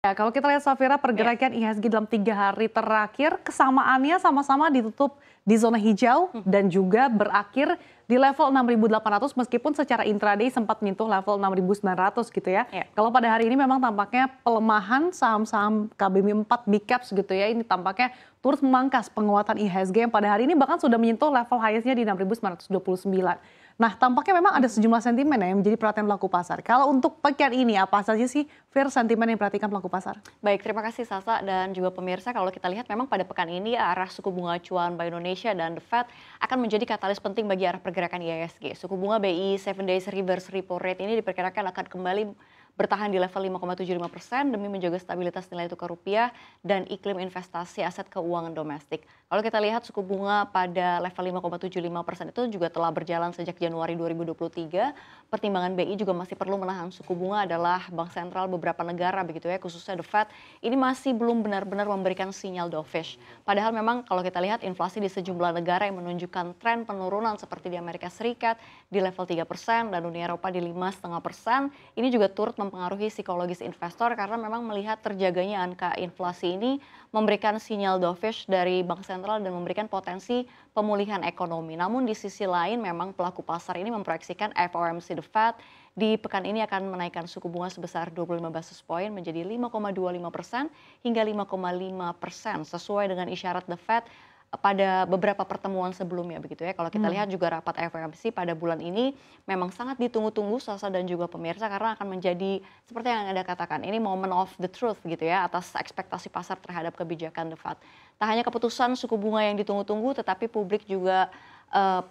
Ya, kalau kita lihat Safira Ya. pergerakan IHSG dalam 3 hari terakhir kesamaannya sama-sama ditutup di zona hijau dan juga berakhir di level 6.800 meskipun secara intraday sempat menyentuh level 6.900 gitu ya. Ya. Kalau pada hari ini memang tampaknya pelemahan saham-saham KBMI 4 Big Caps gitu ya, ini tampaknya turut memangkas penguatan IHSG yang pada hari ini bahkan sudah menyentuh level highest-nya di 6.929. Nah, tampaknya memang ada sejumlah sentimen ya yang menjadi perhatian pelaku pasar. Kalau untuk pekan ini apa saja sih sentimen yang diperhatikan pelaku pasar? Baik, terima kasih Sasa dan juga pemirsa. Kalau kita lihat memang pada pekan ini arah suku bunga acuan Bank Indonesia dan The Fed akan menjadi katalis penting bagi arah pergerakan IHSG. Suku bunga BI 7 Days Reverse Repo Rate ini diperkirakan akan kembali bertahan di level 5,75% demi menjaga stabilitas nilai tukar rupiah dan iklim investasi aset keuangan domestik. Kalau kita lihat suku bunga pada level 5,75% itu juga telah berjalan sejak Januari 2023. Pertimbangan BI juga masih perlu menahan suku bunga adalah bank sentral beberapa negara begitu ya, khususnya The Fed. Ini masih belum benar-benar memberikan sinyal dovish. Padahal memang kalau kita lihat inflasi di sejumlah negara yang menunjukkan tren penurunan seperti di Amerika Serikat di level 3% dan Uni Eropa di 5,5%, ini juga turut mempengaruhi psikologis investor karena memang melihat terjaganya angka inflasi ini memberikan sinyal dovish dari bank sentral dan memberikan potensi pemulihan ekonomi. Namun di sisi lain memang pelaku pasar ini memproyeksikan FOMC The Fed di pekan ini akan menaikkan suku bunga sebesar 25 basis point menjadi 5,25% hingga 5,5% sesuai dengan isyarat The Fed pada beberapa pertemuan sebelumnya begitu ya. Kalau kita lihat juga rapat FOMC pada bulan ini memang sangat ditunggu-tunggu Sasa dan juga pemirsa karena akan menjadi seperti yang Anda katakan ini moment of the truth gitu ya atas ekspektasi pasar terhadap kebijakan The Fed. Tak hanya keputusan suku bunga yang ditunggu-tunggu tetapi publik juga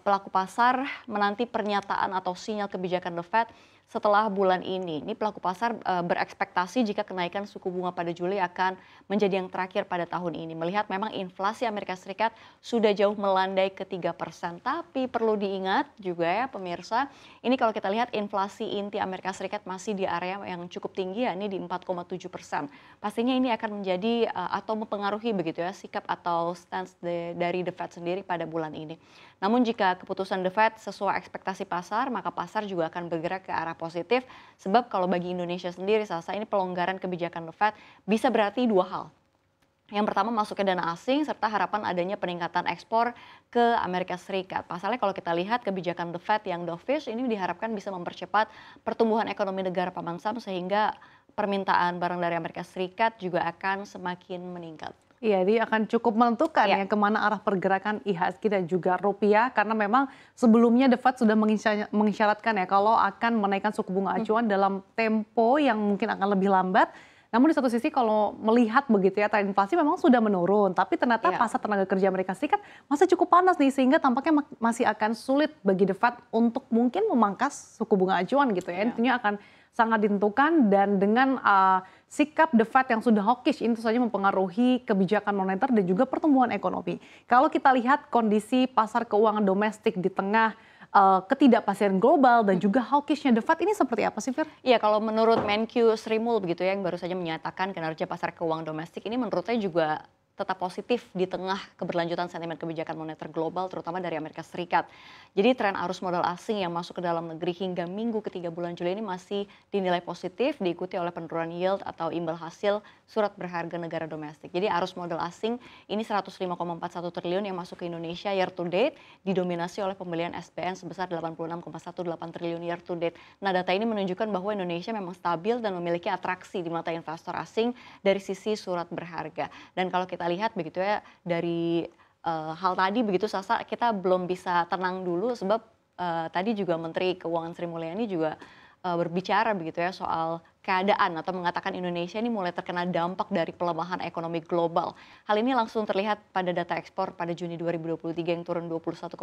pelaku pasar menanti pernyataan atau sinyal kebijakan The Fed setelah bulan ini. Ini pelaku pasar berekspektasi jika kenaikan suku bunga pada Juli akan menjadi yang terakhir pada tahun ini. Melihat memang inflasi Amerika Serikat sudah jauh melandai ke 3%. Tapi perlu diingat juga ya pemirsa, ini kalau kita lihat inflasi inti Amerika Serikat masih di area yang cukup tinggi ya, ini di 4,7%. Pastinya ini akan menjadi atau mempengaruhi begitu ya sikap atau stance dari The Fed sendiri pada bulan ini. Namun jika keputusan The Fed sesuai ekspektasi pasar, maka pasar juga akan bergerak ke arah positif. Sebab kalau bagi Indonesia sendiri, Salsa, ini pelonggaran kebijakan The Fed bisa berarti dua hal. Yang pertama masuknya dana asing serta harapan adanya peningkatan ekspor ke Amerika Serikat. Pasalnya kalau kita lihat kebijakan The Fed yang dovish ini diharapkan bisa mempercepat pertumbuhan ekonomi negara paman Sam sehingga permintaan barang dari Amerika Serikat juga akan semakin meningkat. Iya, dia akan cukup menentukan Ya. ya kemana arah pergerakan IHSG dan juga rupiah karena memang sebelumnya The Fed sudah mengisyaratkan ya kalau akan menaikkan suku bunga acuan dalam tempo yang mungkin akan lebih lambat. Namun di satu sisi kalau melihat begitu ya tren inflasi memang sudah menurun, tapi ternyata Ya. pasar tenaga kerja Amerika Serikat masih cukup panas nih sehingga tampaknya masih akan sulit bagi The Fed untuk mungkin memangkas suku bunga acuan gitu ya. Ya. Ini tentunya akan sangat ditentukan dan dengan sikap The Fed yang sudah hawkish ini tentu saja mempengaruhi kebijakan moneter dan juga pertumbuhan ekonomi. Kalau kita lihat kondisi pasar keuangan domestik di tengah ketidakpastian global dan juga hawkishnya The Fed ini seperti apa sih, Fir? Iya, kalau menurut Menkyu Sri Mul begitu ya yang baru saja menyatakan kinerja pasar keuangan domestik ini menurut saya juga tetap positif di tengah keberlanjutan sentimen kebijakan moneter global terutama dari Amerika Serikat. Jadi tren arus modal asing yang masuk ke dalam negeri hingga minggu ketiga bulan Juli ini masih dinilai positif diikuti oleh penurunan yield atau imbal hasil surat berharga negara domestik. Jadi arus modal asing ini 105,41 triliun yang masuk ke Indonesia year to date didominasi oleh pembelian SBN sebesar 86,18 triliun year to date. Nah, data ini menunjukkan bahwa Indonesia memang stabil dan memiliki atraksi di mata investor asing dari sisi surat berharga. Dan kalau kita lihat begitu ya dari hal tadi begitu Sasa, kita belum bisa tenang dulu sebab tadi juga Menteri Keuangan Sri Mulyani juga berbicara begitu ya soal keadaan atau mengatakan Indonesia ini mulai terkena dampak dari pelemahan ekonomi global. Hal ini langsung terlihat pada data ekspor pada Juni 2023 yang turun 21,2%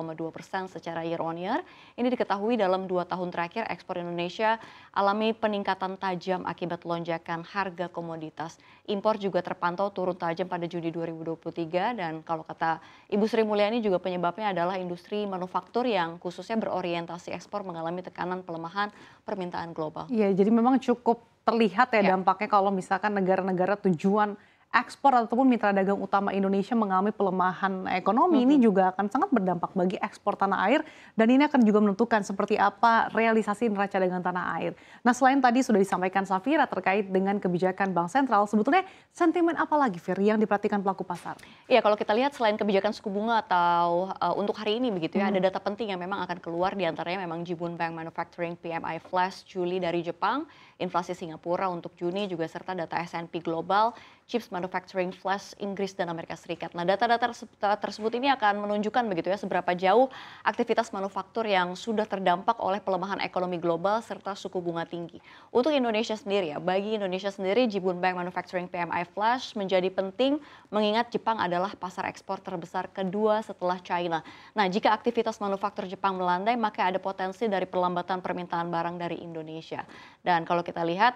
secara year on year. Ini diketahui dalam 2 tahun terakhir ekspor Indonesia alami peningkatan tajam akibat lonjakan harga komoditas. Impor juga terpantau turun tajam pada Juni 2023 dan kalau kata Ibu Sri Mulyani juga penyebabnya adalah industri manufaktur yang khususnya berorientasi ekspor mengalami tekanan pelemahan permintaan global. Iya, jadi memang cukup terlihat ya Ya. dampaknya kalau misalkan negara-negara tujuan ekspor ataupun mitra dagang utama Indonesia mengalami pelemahan ekonomi, ini juga akan sangat berdampak bagi ekspor tanah air dan ini akan juga menentukan seperti apa realisasi neraca dagang tanah air. Nah, selain tadi sudah disampaikan Safira terkait dengan kebijakan Bank Sentral, sebetulnya sentimen apa lagi, Fir, yang diperhatikan pelaku pasar? Iya, kalau kita lihat selain kebijakan suku bunga atau untuk hari ini begitu ya, ada data penting yang memang akan keluar, diantaranya memang Jibun Bank Manufacturing PMI Flash Juli dari Jepang, inflasi Singapura untuk Juni juga serta data S&P Global, Chips Manufacturing Flash Inggris dan Amerika Serikat. Nah, data-data tersebut ini akan menunjukkan begitu ya seberapa jauh aktivitas manufaktur yang sudah terdampak oleh pelemahan ekonomi global serta suku bunga tinggi. Untuk Indonesia sendiri ya, bagi Indonesia sendiri Jibun Bank Manufacturing PMI Flash menjadi penting mengingat Jepang adalah pasar ekspor terbesar kedua setelah China. Nah, jika aktivitas manufaktur Jepang melandai maka ada potensi dari perlambatan permintaan barang dari Indonesia. Dan kalau kita lihat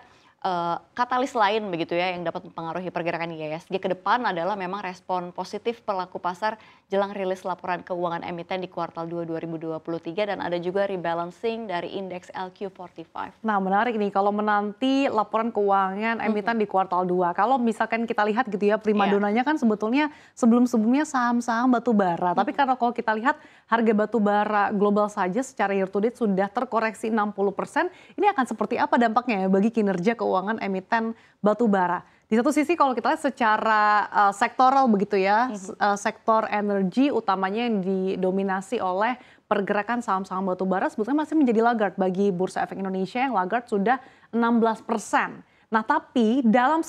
katalis lain begitu ya yang dapat mempengaruhi pergerakan IHSG ke depan adalah memang respon positif pelaku pasar jelang rilis laporan keuangan emiten di kuartal 2 2023 dan ada juga rebalancing dari indeks LQ45. Nah, menarik nih kalau menanti laporan keuangan emiten di kuartal 2. Kalau misalkan kita lihat gitu ya, primadonanya kan sebetulnya sebelum-sebelumnya saham-saham batu bara. Tapi karena kalau kita lihat harga batu bara global saja secara year to date sudah terkoreksi 60%, ini akan seperti apa dampaknya ya bagi kinerja keuangan emiten batu bara? Di satu sisi kalau kita lihat secara sektoral begitu ya, sektor energi utamanya yang didominasi oleh pergerakan saham-saham batu bara sebetulnya masih menjadi laggard bagi Bursa Efek Indonesia yang laggard sudah 16%. Nah, tapi dalam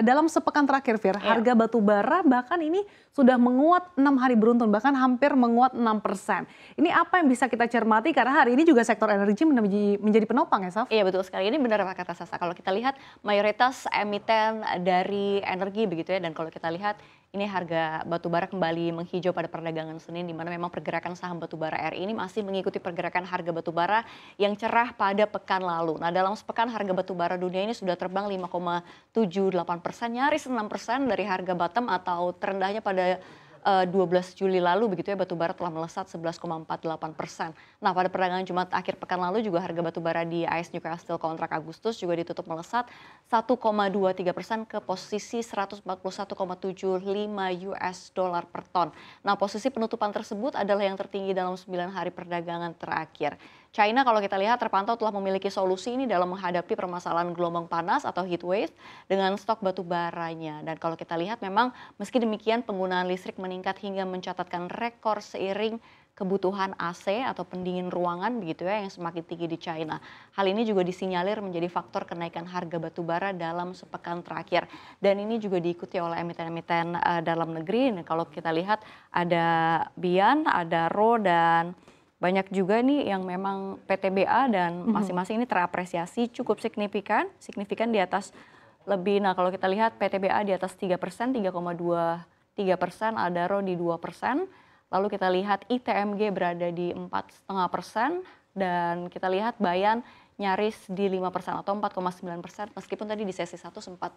dalam sepekan terakhir, Fir, harga batu bara bahkan ini sudah menguat 6 hari beruntun, bahkan hampir menguat 6%. Ini apa yang bisa kita cermati karena hari ini juga sektor energi menjadi penopang ya, Saf? Iya, betul sekali. Ini benar apa kata Sasa. Kalau kita lihat mayoritas emiten dari energi begitu ya, dan kalau kita lihat ini harga batubara kembali menghijau pada perdagangan Senin di mana memang pergerakan saham batubara RI ini masih mengikuti pergerakan harga batubara yang cerah pada pekan lalu. Nah, dalam sepekan harga batubara dunia ini sudah terbang 5,78%, nyaris 6% dari harga bottom atau terendahnya pada 12 Juli lalu begitu ya, batubara telah melesat 11,48%. Nah, pada perdagangan Jumat akhir pekan lalu juga harga batubara di AS Newcastle kontrak Agustus juga ditutup melesat 1,23% ke posisi 141,75 US dollar per ton. Nah, posisi penutupan tersebut adalah yang tertinggi dalam 9 hari perdagangan terakhir. China kalau kita lihat terpantau telah memiliki solusi ini dalam menghadapi permasalahan gelombang panas atau heat wave dengan stok batu baranya. Dan kalau kita lihat memang meski demikian penggunaan listrik meningkat hingga mencatatkan rekor seiring kebutuhan AC atau pendingin ruangan begitu ya yang semakin tinggi di China. Hal ini juga disinyalir menjadi faktor kenaikan harga batu bara dalam sepekan terakhir. Dan ini juga diikuti oleh emiten-emiten dalam negeri. Dan kalau kita lihat ada Bian, ada RO dan banyak juga nih yang memang PTBA dan masing-masing ini terapresiasi cukup signifikan di atas lebih. Nah, kalau kita lihat PTBA di atas 3%, 3,23%, Adaro di 2%. Lalu kita lihat ITMG berada di 4,5% dan kita lihat Bayan nyaris di 5% atau 4,9% meskipun tadi di sesi 1 sempat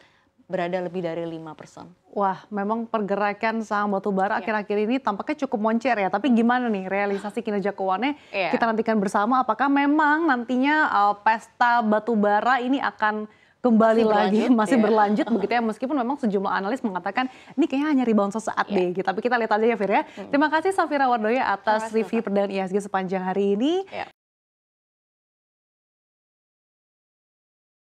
berada lebih dari 5%. Wah, memang pergerakan saham batubara akhir-akhir ini tampaknya cukup moncer ya. Tapi gimana nih realisasi kinerja keuangannya? Kita nantikan bersama apakah memang nantinya pesta batubara ini akan kembali masih berlanjut begitu ya, meskipun memang sejumlah analis mengatakan ini kayaknya hanya rebound sesaat deh gitu. Tapi kita lihat aja ya, Fir ya. Terima kasih Safira Wardoyo atas review perdagangan IHSG sepanjang hari ini.